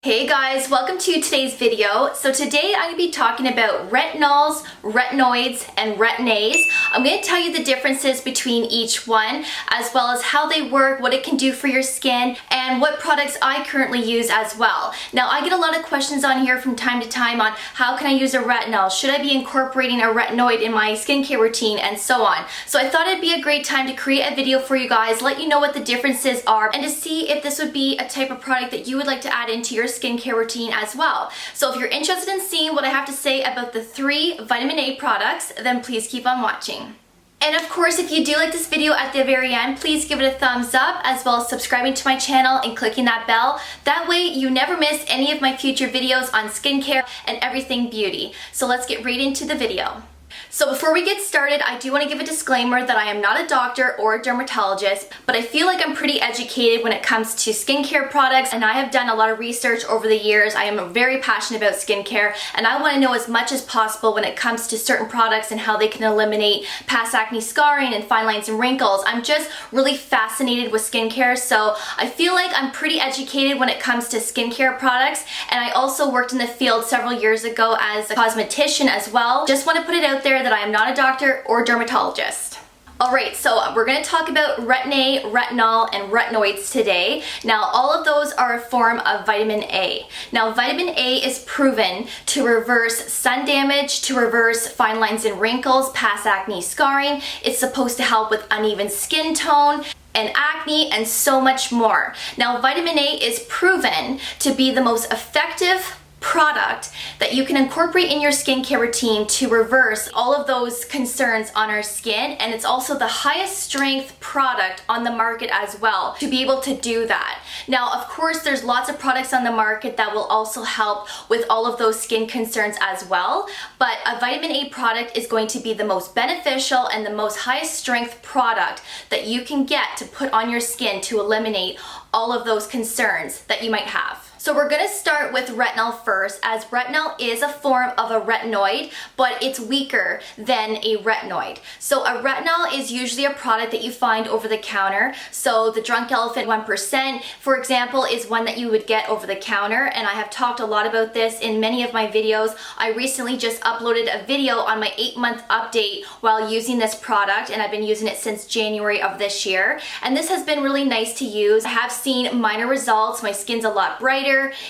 Hey guys, welcome to today's video. So today I'm going to be talking about retinols, retinoids, and retin-As. I'm going to tell you the differences between each one, as well as how they work, what it can do for your skin, and what products I currently use as well. Now I get a lot of questions on here from time to time on how can I use a retinol, should I be incorporating a retinoid in my skincare routine, and so on. So I thought it'd be a great time to create a video for you guys, let you know what the differences are, and to see if this would be a type of product that you would like to add into your skincare routine as well. So if you're interested in seeing what I have to say about the 3 vitamin A products, then please keep on watching. And of course, if you do like this video at the very end, please give it a thumbs up, as well as subscribing to my channel and clicking that bell. That way you never miss any of my future videos on skincare and everything beauty. So let's get right into the video. So before we get started, I do want to give a disclaimer that I am not a doctor or a dermatologist, but I feel like I'm pretty educated when it comes to skincare products, and I have done a lot of research over the years. I am very passionate about skincare, and I want to know as much as possible when it comes to certain products and how they can eliminate past acne scarring and fine lines and wrinkles. I'm just really fascinated with skincare, so I feel like I'm pretty educated when it comes to skincare products, and I also worked in the field several years ago as a cosmetician as well. Just want to put it out there that I am not a doctor or dermatologist. Alright, so we're going to talk about Retin-A, retinol, and retinoids today. Now, all of those are a form of vitamin A. Now, vitamin A is proven to reverse sun damage, to reverse fine lines and wrinkles, past acne scarring. It's supposed to help with uneven skin tone and acne, and so much more. Now, vitamin A is proven to be the most effective product that you can incorporate in your skincare routine to reverse all of those concerns on our skin, and it's also the highest strength product on the market as well to be able to do that. Now, of course, there's lots of products on the market that will also help with all of those skin concerns as well, but a vitamin A product is going to be the most beneficial and the most highest strength product that you can get to put on your skin to eliminate all of those concerns that you might have. So we're going to start with retinol first, as retinol is a form of a retinoid, but it's weaker than a retinoid. So a retinol is usually a product that you find over the counter. So the Drunk Elephant 1%, for example, is one that you would get over the counter, and I have talked a lot about this in many of my videos. I recently just uploaded a video on my 8-month update while using this product, and I've been using it since January of this year. And this has been really nice to use. I have seen minor results. My skin's a lot brighter.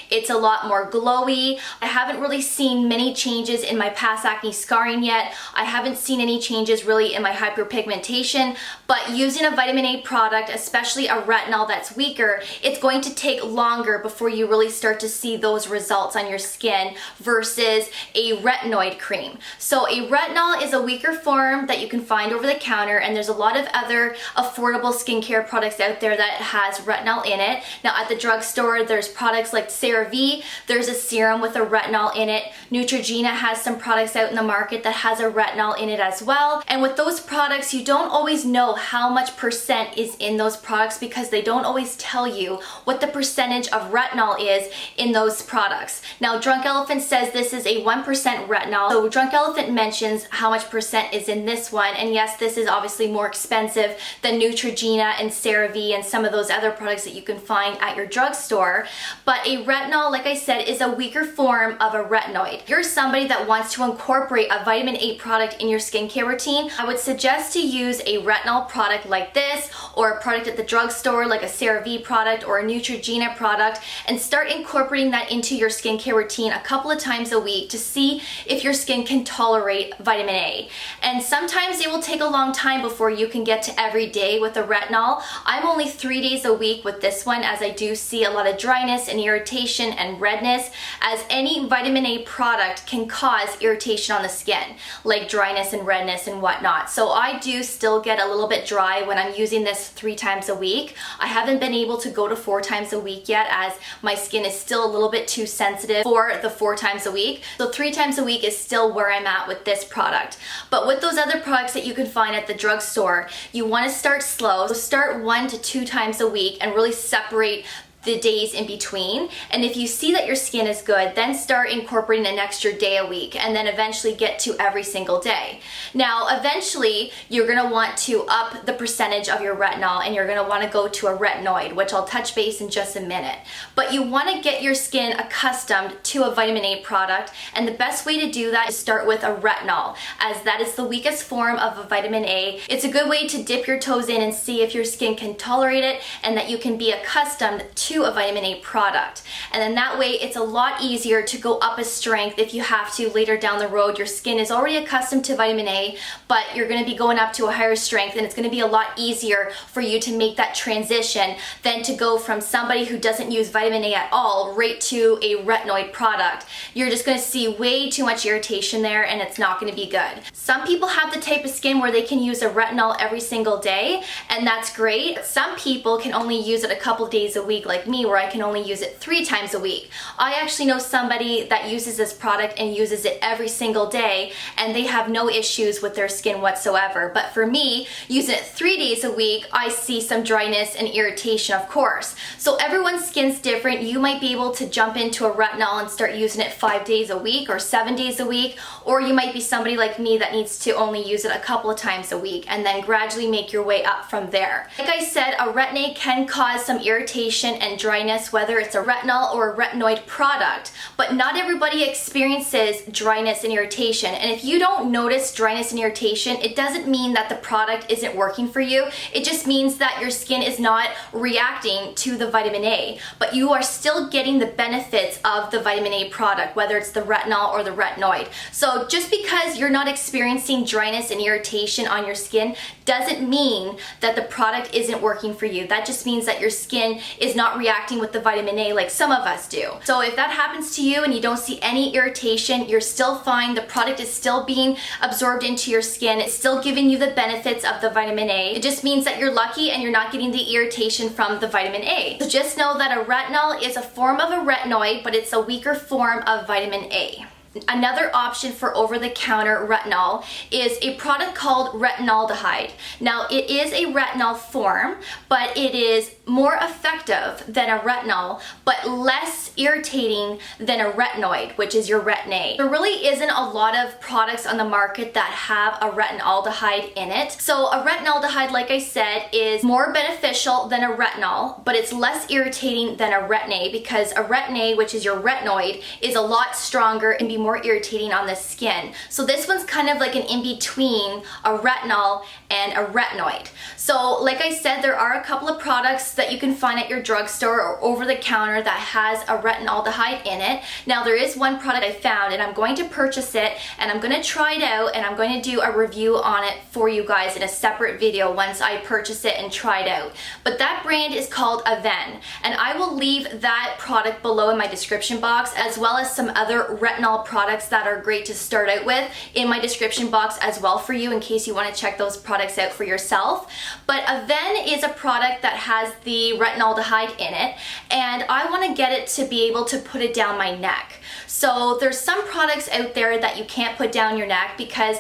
It's a lot more glowy. I haven't really seen many changes in my past acne scarring yet. I haven't seen any changes really in my hyperpigmentation, but using a vitamin A product, especially a retinol that's weaker, it's going to take longer before you really start to see those results on your skin versus a retinoid cream. So a retinol is a weaker form that you can find over the counter, and there's a lot of other affordable skincare products out there that has retinol in it. Now at the drugstore, there's products like CeraVe, there's a serum with a retinol in it. Neutrogena has some products out in the market that has a retinol in it as well. And with those products, you don't always know how much percent is in those products because they don't always tell you what the percentage of retinol is in those products. Now, Drunk Elephant says this is a 1% retinol. So Drunk Elephant mentions how much percent is in this one. And yes, this is obviously more expensive than Neutrogena and CeraVe and some of those other products that you can find at your drugstore. But a retinol, like I said, is a weaker form of a retinoid. If you're somebody that wants to incorporate a vitamin A product in your skincare routine, I would suggest to use a retinol product like this, or a product at the drugstore like a CeraVe product or a Neutrogena product, and start incorporating that into your skincare routine a couple of times a week to see if your skin can tolerate vitamin A. And sometimes it will take a long time before you can get to every day with a retinol. I'm only 3 days a week with this one, as I do see a lot of dryness and irritation and redness, as any vitamin A product can cause irritation on the skin, like dryness and redness and whatnot. So I do still get a little bit dry when I'm using this 3 times a week. I haven't been able to go to 4 times a week yet, as my skin is still a little bit too sensitive for the 4 times a week. So 3 times a week is still where I'm at with this product. But with those other products that you can find at the drugstore, you want to start slow. So start 1 to 2 times a week and really separate the days in between. And if you see that your skin is good, then start incorporating an extra day a week, and then eventually get to every single day. Now, eventually, you're gonna want to up the percentage of your retinol, and you're gonna wanna go to a retinoid, which I'll touch base in just a minute. But you wanna get your skin accustomed to a vitamin A product, and the best way to do that is start with a retinol, as that is the weakest form of a vitamin A. It's a good way to dip your toes in and see if your skin can tolerate it, and that you can be accustomed to a vitamin A product. And then that way it's a lot easier to go up a strength if you have to later down the road. Your skin is already accustomed to vitamin A, but you're going to be going up to a higher strength, and it's going to be a lot easier for you to make that transition than to go from somebody who doesn't use vitamin A at all right to a retinoid product. You're just going to see way too much irritation there, and it's not going to be good. Some people have the type of skin where they can use a retinol every single day, and that's great. Some people can only use it a couple days a week, like me, where I can only use it 3 times a week. I actually know somebody that uses this product and uses it every single day, and they have no issues with their skin whatsoever. But for me, using it 3 days a week, I see some dryness and irritation, of course. So everyone's skin's different. You might be able to jump into a retinol and start using it 5 days a week or 7 days a week, or you might be somebody like me that needs to only use it a couple of times a week, and then gradually make your way up from there. Like I said, a Retin-A can cause some irritation and dryness, whether it's a retinol or a retinoid product, but not everybody experiences dryness and irritation. And if you don't notice dryness and irritation, it doesn't mean that the product isn't working for you. It just means that your skin is not reacting to the vitamin A, but you are still getting the benefits of the vitamin A product, whether it's the retinol or the retinoid. So just because you're not experiencing dryness and irritation on your skin doesn't mean that the product isn't working for you. That just means that your skin is not reacting with the vitamin A like some of us do. So if that happens to you and you don't see any irritation, you're still fine. The product is still being absorbed into your skin. It's still giving you the benefits of the vitamin A. It just means that you're lucky and you're not getting the irritation from the vitamin A. So just know that a retinol is a form of a retinoid, but it's a weaker form of vitamin A. Another option for over-the-counter retinol is a product called Retinaldehyde. Now, it is a retinol form, but it is more effective than a retinol, but less irritating than a retinoid, which is your Retin-A. There really isn't a lot of products on the market that have a retinaldehyde in it. So a retinaldehyde, like I said, is more beneficial than a retinol, but it's less irritating than a Retin-A, because a Retin-A, which is your retinoid, is a lot stronger and be more irritating on the skin. So this one's kind of like an in-between a retinol and a retinoid. So like I said, there are a couple of products that you can find at your drugstore or over the counter that has a retinaldehyde in it. Now there is one product I found, and I'm going to purchase it, and I'm going to try it out, and I'm going to do a review on it for you guys in a separate video once I purchase it and try it out. But that brand is called Aven, and I will leave that product below in my description box, as well as some other retinol products that are great to start out with in my description box as well for you, in case you want to check those products out for yourself. But Aven is a product that has the retinaldehyde in it, and I want to get it to be able to put it down my neck. So there's some products out there that you can't put down your neck because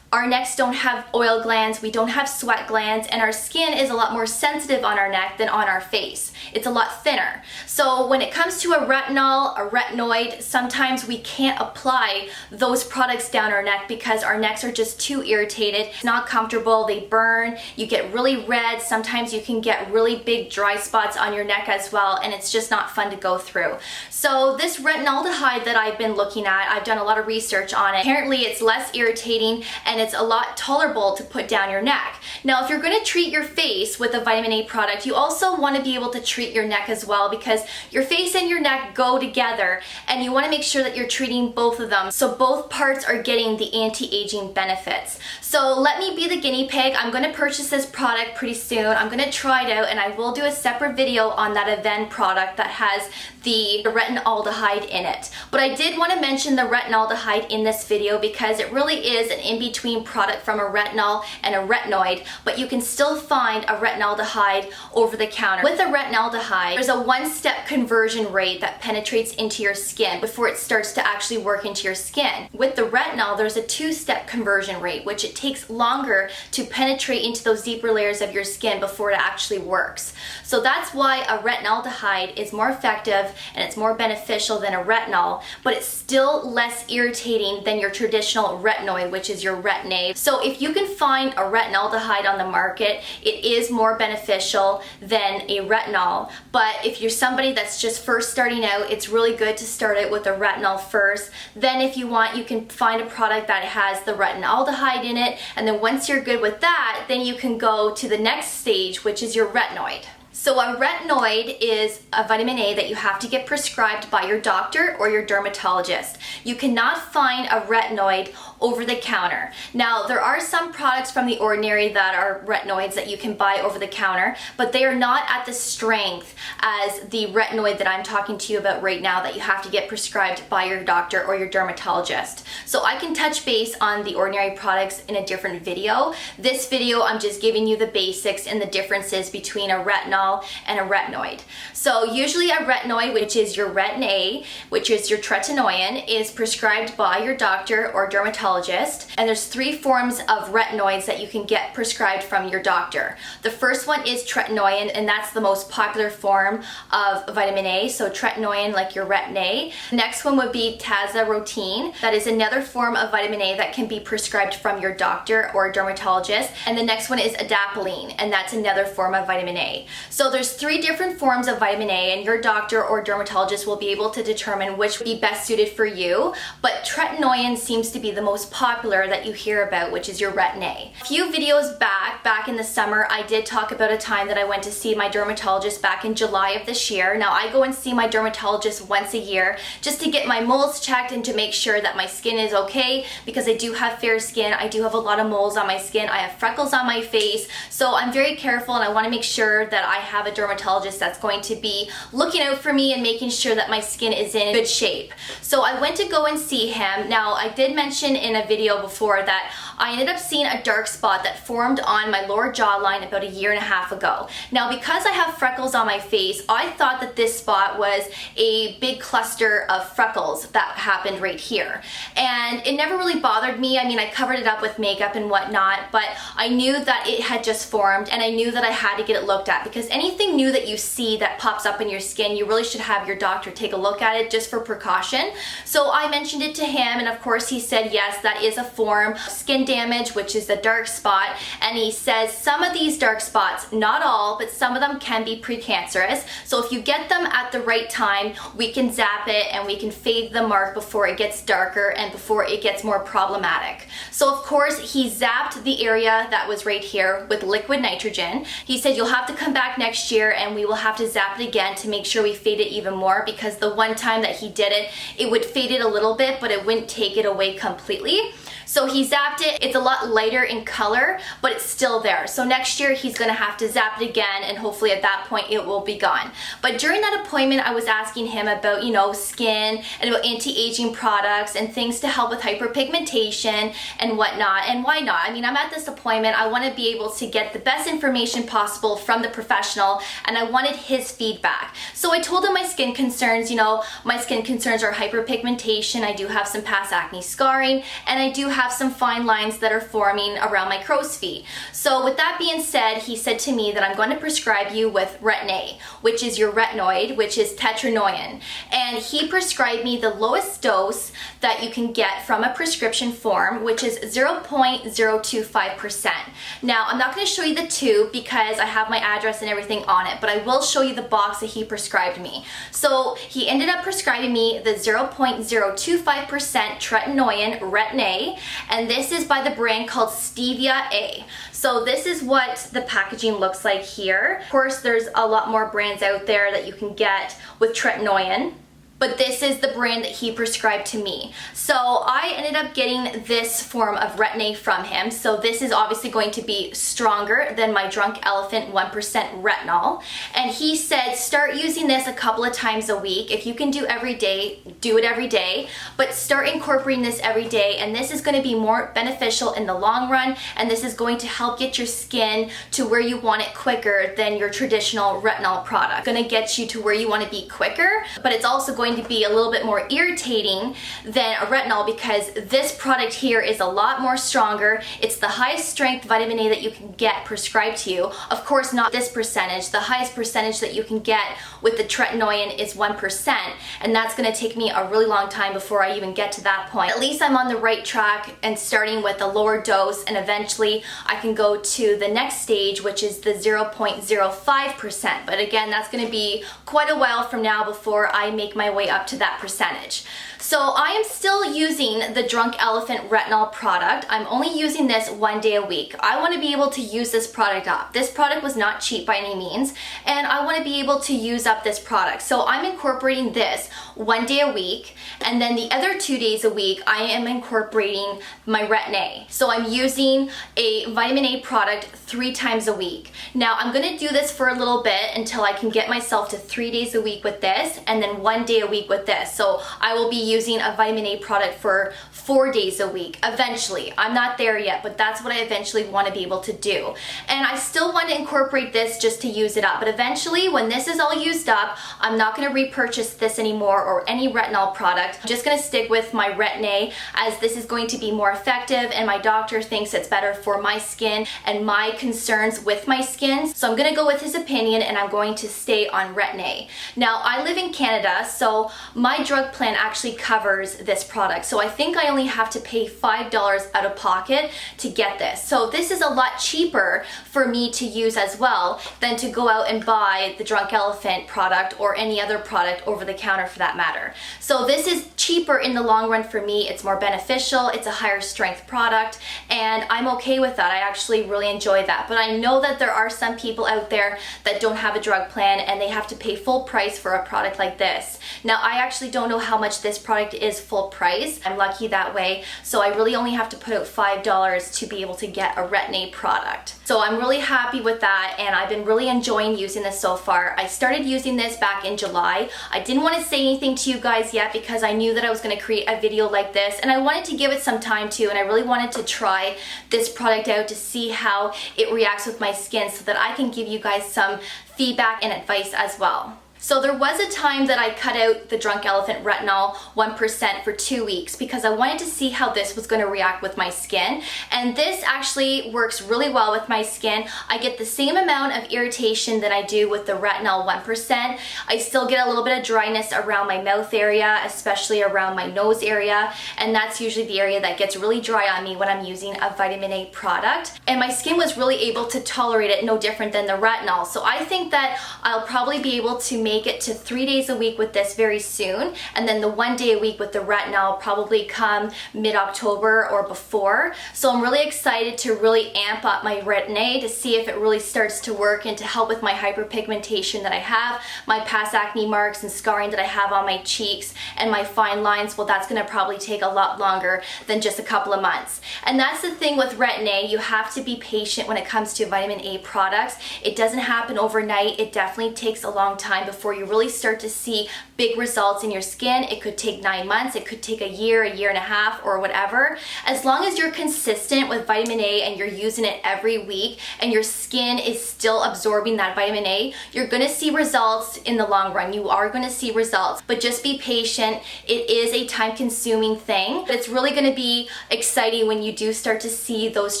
our necks don't have oil glands, we don't have sweat glands, and our skin is a lot more sensitive on our neck than on our face. It's a lot thinner. So when it comes to a retinol, a retinoid, sometimes we can't apply those products down our neck because our necks are just too irritated. It's not comfortable, they burn, you get really red, sometimes you can get really big dry spots on your neck as well, and it's just not fun to go through. So this retinaldehyde that I've been looking at, I've done a lot of research on it. Apparently it's less irritating and it's a lot tolerable to put down your neck. Now, if you're going to treat your face with a vitamin A product, you also want to be able to treat your neck as well, because your face and your neck go together, and you want to make sure that you're treating both of them so both parts are getting the anti-aging benefits. So let me be the guinea pig. I'm going to purchase this product pretty soon. I'm going to try it out, and I will do a separate video on that Aven product that has the retinaldehyde in it. But I did want to mention the retinaldehyde in this video because it really is an in-between product from a retinol and a retinoid, but you can still find a retinaldehyde over the counter. With a retinaldehyde, there's a one-step conversion rate that penetrates into your skin before it starts to actually work into your skin. With the retinol, there's a two-step conversion rate, which it takes longer to penetrate into those deeper layers of your skin before it actually works. So that's why a retinaldehyde is more effective and it's more beneficial than a retinol, but it's still less irritating than your traditional retinoid, which is your Retin-A. So if you can find a retinaldehyde on the market, it is more beneficial than a retinol. But if you're somebody that's just first starting out, it's really good to start out with a retinol first. Then if you want, you can find a product that has the retinaldehyde in it, and then once you're good with that, then you can go to the next stage, which is your retinoid. So a retinoid is a vitamin A that you have to get prescribed by your doctor or your dermatologist. You cannot find a retinoid over the counter. Now, there are some products from The Ordinary that are retinoids that you can buy over the counter, but they are not at the strength as the retinoid that I'm talking to you about right now that you have to get prescribed by your doctor or your dermatologist. So I can touch base on The Ordinary products in a different video. This video, I'm just giving you the basics and the differences between a retinol and a retinoid. So usually a retinoid, which is your Retin-A, which is your Tretinoin, is prescribed by your doctor or dermatologist. And there's three forms of retinoids that you can get prescribed from your doctor. The first one is Tretinoin, and that's the most popular form of vitamin A, so Tretinoin like your Retin-A. The next one would be Tazarotene. That is another form of vitamin A that can be prescribed from your doctor or dermatologist. And the next one is Adapalene, and that's another form of vitamin A. So there's three different forms of vitamin A, and your doctor or dermatologist will be able to determine which would be best suited for you. But Tretinoin seems to be the most popular that you hear about, which is your Retin-A. A few videos back in the summer, I did talk about a time that I went to see my dermatologist back in July of this year. Now, I go and see my dermatologist once a year just to get my moles checked and to make sure that my skin is okay, because I do have fair skin. I do have a lot of moles on my skin. I have freckles on my face. So I'm very careful, and I want to make sure that I have a dermatologist that's going to be looking out for me and making sure that my skin is in good shape. So I went to go and see him. Now, I did mention in a video before that I ended up seeing a dark spot that formed on my lower jawline about a year and a half ago. Now, because I have freckles on my face, I thought that this spot was a big cluster of freckles that happened right here. And it never really bothered me. I mean, I covered it up with makeup and whatnot, but I knew that it had just formed, and I knew that I had to get it looked at, because anything new that you see that pops up in your skin, you really should have your doctor take a look at it just for precaution. So I mentioned it to him, and of course he said yes, that is a form of skin damage, which is the dark spot. And he says some of these dark spots, not all, but some of them can be precancerous. So if you get them at the right time, we can zap it and we can fade the mark before it gets darker and before it gets more problematic. So of course he zapped the area that was right here with liquid nitrogen. He said you'll have to come back next year and we will have to zap it again to make sure we fade it even more, because the one time that he did it, it would fade it a little bit, but it wouldn't take it away completely. So he zapped it. It's a lot lighter in color, but it's still there. So next year he's gonna have to zap it again, and hopefully at that point it will be gone. But during that appointment, I was asking him about, you know, skin and about anti-aging products and things to help with hyperpigmentation and whatnot. And why not? I mean, I'm at this appointment. I want to be able to get the best information possible from the professional, and I wanted his feedback. So I told him my skin concerns. You know, my skin concerns are hyperpigmentation. I do have some past acne scarring, and I do have some fine lines that are forming around my crow's feet. So with that being said, he said to me that I'm going to prescribe you with Retin-A, which is your retinoid, which is Tretinoin. And he prescribed me the lowest dose that you can get from a prescription form, which is 0.025%. Now, I'm not going to show you the tube because I have my address and everything on it, but I will show you the box that he prescribed me. So he ended up prescribing me the 0.025% Tretinoin Retin-A, and this is by the brand called Stevia A. So this is what the packaging looks like here. Of course, there's a lot more brands out there that you can get with Tretinoin. but this is the brand that he prescribed to me. So I ended up getting this form of Retin-A from him. So this is obviously going to be stronger than my Drunk Elephant 1% retinol. And he said start using this a couple of times a week. If you can do every day, do it every day, but start incorporating this every day, and this is going to be more beneficial in the long run, and this is going to help get your skin to where you want it quicker than your traditional retinol product. It's going to get you to where you want to be quicker, but it's also going to be a little bit more irritating than a retinol because this product here is a lot more stronger. It's the highest strength vitamin A that you can get prescribed to you. Of course, not this percentage. The highest percentage that you can get with the Tretinoin is 1%, and that's going to take me a really long time before I even get to that point. At least I'm on the right track and starting with a lower dose, and eventually I can go to the next stage, which is the 0.05%. But again, that's going to be quite a while from now before I make my way up to that percentage. So I am still using the Drunk Elephant retinol product. I'm only using this 1 day a week. I want to be able to use this product up. This product was not cheap by any means, and I want to be able to use up this product. So I'm incorporating this 1 day a week, and then the other 2 days a week I am incorporating my Retin-A. So I'm using a vitamin A product 3 times a week. Now I'm going to do this for a little bit until I can get myself to 3 days a week with this, and then 1 day a week with this. So I will be using a vitamin A product for 4 days a week eventually. I'm not there yet, but that's what I eventually want to be able to do. And I still want to incorporate this just to use it up, but eventually when this is all used up, I'm not going to repurchase this anymore or any retinol product. I'm just going to stick with my Retin-A, as this is going to be more effective and my doctor thinks it's better for my skin and my concerns with my skin. So I'm going to go with his opinion and I'm going to stay on Retin-A. Now I live in Canada, so my drug plan actually covers this product. So I think I only have to pay $5 out of pocket to get this. So this is a lot cheaper for me to use as well than to go out and buy the Drunk Elephant product or any other product over the counter for that matter. So this is cheaper in the long run for me. It's more beneficial. It's a higher strength product, and I'm okay with that. I actually really enjoy that. But I know that there are some people out there that don't have a drug plan and they have to pay full price for a product like this. Now I actually don't know how much this product is full price. I'm lucky that way. So I really only have to put out $5 to be able to get a Retin-A product. So I'm really happy with that, and I've been really enjoying using this so far. I started using this back in July. I didn't want to say anything to you guys yet because I knew that I was going to create a video like this, and I wanted to give it some time too, and I really wanted to try this product out to see how it reacts with my skin so that I can give you guys some feedback and advice as well. So there was a time that I cut out the Drunk Elephant Retinol 1% for 2 weeks because I wanted to see how this was going to react with my skin, and this actually works really well with my skin. I get the same amount of irritation that I do with the Retinol 1%. I still get a little bit of dryness around my mouth area, especially around my nose area, and that's usually the area that gets really dry on me when I'm using a vitamin A product, and my skin was really able to tolerate it no different than the retinol. So I think that I'll probably be able to make it to 3 days a week with this very soon, and then the 1 day a week with the retinol probably come mid-October or before. So I'm really excited to really amp up my Retin-A to see if it really starts to work and to help with my hyperpigmentation that I have, my past acne marks and scarring that I have on my cheeks, and my fine lines. Well, that's going to probably take a lot longer than just a couple of months. And that's the thing with Retin-A, you have to be patient when it comes to vitamin A products. It doesn't happen overnight. It definitely takes a long time before you really start to see big results in your skin. It could take 9 months, it could take a year and a half, or whatever. As long as you're consistent with vitamin A and you're using it every week and your skin is still absorbing that vitamin A, you're going to see results in the long run. You are going to see results, but just be patient. It is a time-consuming thing, but it's really going to be exciting when you do start to see those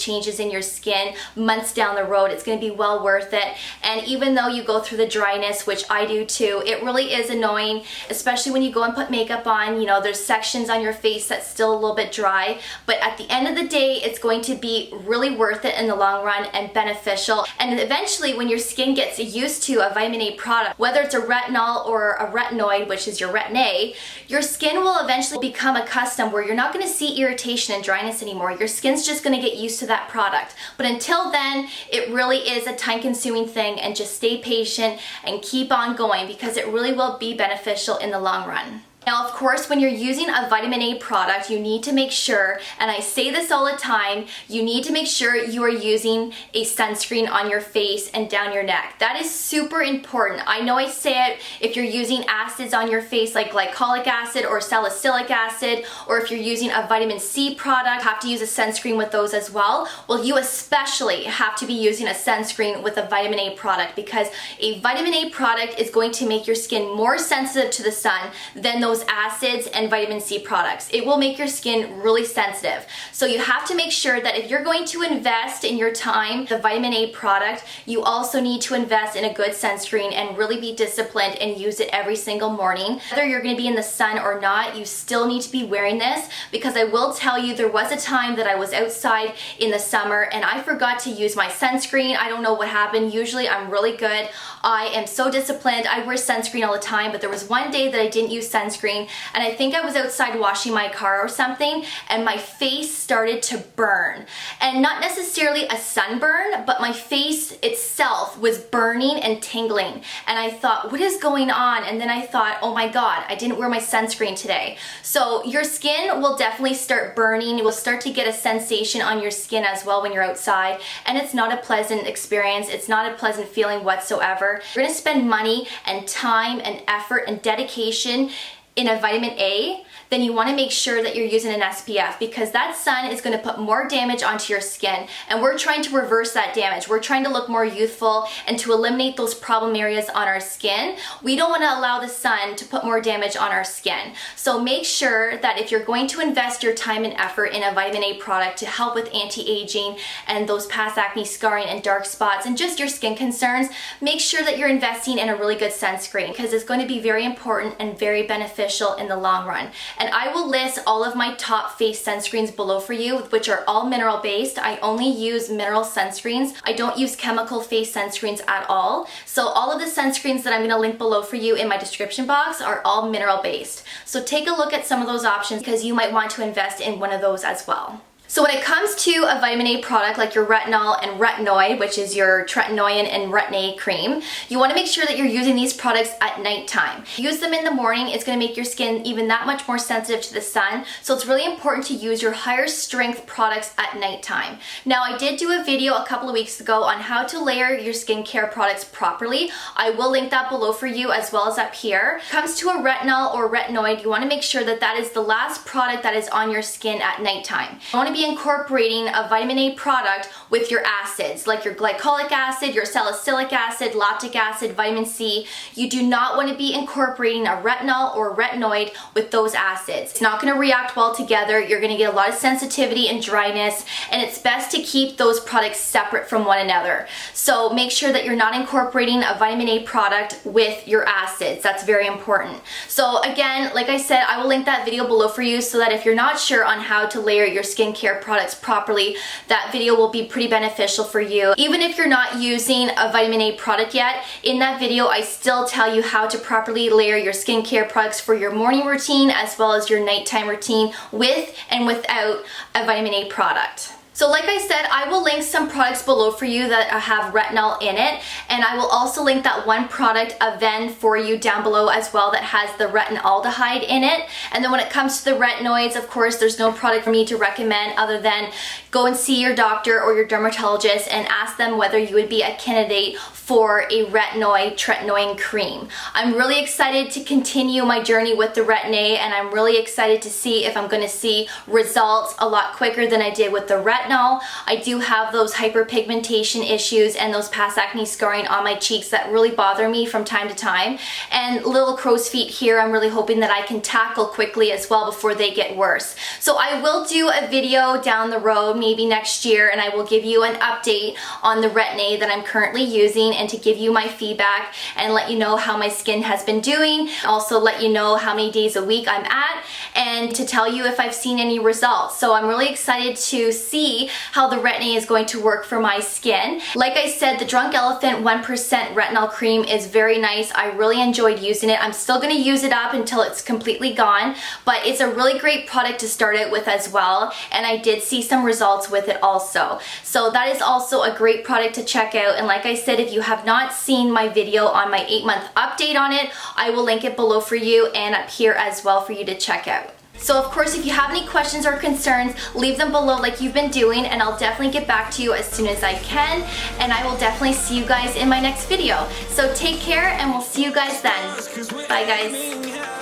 changes in your skin months down the road. It's going to be well worth it. And even though you go through the dryness, which I do too, it really is annoying, especially when you go and put makeup on. You know, there's sections on your face that's still a little bit dry, but at the end of the day, it's going to be really worth it in the long run and beneficial. And eventually, when your skin gets used to a vitamin A product, whether it's a retinol or a retinoid, which is your Retin-A, your skin will eventually become accustomed where you're not going to see irritation and dryness anymore. Your skin's just going to get used to that product. But until then, it really is a time-consuming thing, and just stay patient and keep on going because it really will be beneficial in the long run. Now, of course, when you're using a vitamin A product, you need to make sure, and I say this all the time, you need to make sure you are using a sunscreen on your face and down your neck. That is super important. I know I say it if you're using acids on your face like glycolic acid or salicylic acid, or if you're using a vitamin C product, have to use a sunscreen with those as well. Well, you especially have to be using a sunscreen with a vitamin A product, because a vitamin A product is going to make your skin more sensitive to the sun than those acids and vitamin C products. It will make your skin really sensitive. So you have to make sure that if you're going to invest in your time, the vitamin A product, you also need to invest in a good sunscreen and really be disciplined and use it every single morning. Whether you're going to be in the sun or not, you still need to be wearing this, because I will tell you, there was a time that I was outside in the summer and I forgot to use my sunscreen. I don't know what happened. Usually I'm really good. I am so disciplined. I wear sunscreen all the time, but there was one day that I didn't use sunscreen, and I think I was outside washing my car or something, and my face started to burn. And not necessarily a sunburn, but my face itself was burning and tingling. And I thought, what is going on? And then I thought, oh my God, I didn't wear my sunscreen today. So your skin will definitely start burning. You will start to get a sensation on your skin as well when you're outside, and it's not a pleasant experience. It's not a pleasant feeling whatsoever. You're gonna spend money and time and effort and dedication in a vitamin A, then you want to make sure that you're using an SPF, because that sun is going to put more damage onto your skin, and we're trying to reverse that damage. We're trying to look more youthful and to eliminate those problem areas on our skin. We don't want to allow the sun to put more damage on our skin. So make sure that if you're going to invest your time and effort in a vitamin A product to help with anti-aging and those past acne, scarring, and dark spots and just your skin concerns, make sure that you're investing in a really good sunscreen, because it's going to be very important and very beneficial in the long run. And I will list all of my top face sunscreens below for you, which are all mineral based. I only use mineral sunscreens. I don't use chemical face sunscreens at all. So all of the sunscreens that I'm going to link below for you in my description box are all mineral based. So take a look at some of those options, because you might want to invest in one of those as well. So when it comes to a vitamin A product like your Retinol and Retinoid, which is your Tretinoin and Retin-A cream, you want to make sure that you're using these products at nighttime. Use them in the morning. It's going to make your skin even that much more sensitive to the sun. So it's really important to use your higher strength products at nighttime. Now, I did do a video a couple of weeks ago on how to layer your skincare products properly. I will link that below for you as well as up here. When it comes to a Retinol or Retinoid, you want to make sure that that is the last product that is on your skin at nighttime. You want to be incorporating a vitamin A product with your acids, like your glycolic acid, your salicylic acid, lactic acid, vitamin C. You do not want to be incorporating a retinol or retinoid with those acids. It's not going to react well together. You're going to get a lot of sensitivity and dryness, and it's best to keep those products separate from one another. So make sure that you're not incorporating a vitamin A product with your acids. That's very important. So again, like I said, I will link that video below for you, so that if you're not sure on how to layer your skincare products properly, that video will be pretty beneficial for you. Even if you're not using a vitamin A product yet, in that video I still tell you how to properly layer your skincare products for your morning routine as well as your nighttime routine with and without a vitamin A product. So like I said, I will link some products below for you that have retinol in it, and I will also link that one product, Aven, for you down below as well that has the retinaldehyde in it. And then when it comes to the retinoids, of course, there's no product for me to recommend other than go and see your doctor or your dermatologist and ask them whether you would be a candidate for a retinoid tretinoin cream. I'm really excited to continue my journey with the Retin-A, and I'm really excited to see if I'm going to see results a lot quicker than I did with the retinol. I do have those hyperpigmentation issues and those past acne scarring on my cheeks that really bother me from time to time, and little crow's feet here I'm really hoping that I can tackle quickly as well before they get worse. So I will do a video down the road, maybe next year, and I will give you an update on the Retin-A that I'm currently using, and to give you my feedback and let you know how my skin has been doing. Also let you know how many days a week I'm at, and to tell you if I've seen any results. So I'm really excited to see see how the Retin-A is going to work for my skin. Like I said, the Drunk Elephant 1% retinol cream is very nice. I really enjoyed using it. I'm still going to use it up until it's completely gone, but it's a really great product to start it with as well, and I did see some results with it also. So that is also a great product to check out, and like I said, if you have not seen my video on my 8-month update on it, I will link it below for you and up here as well for you to check out. So of course, if you have any questions or concerns, leave them below like you've been doing, and I'll definitely get back to you as soon as I can, and I will definitely see you guys in my next video. So take care, and we'll see you guys then. Bye guys.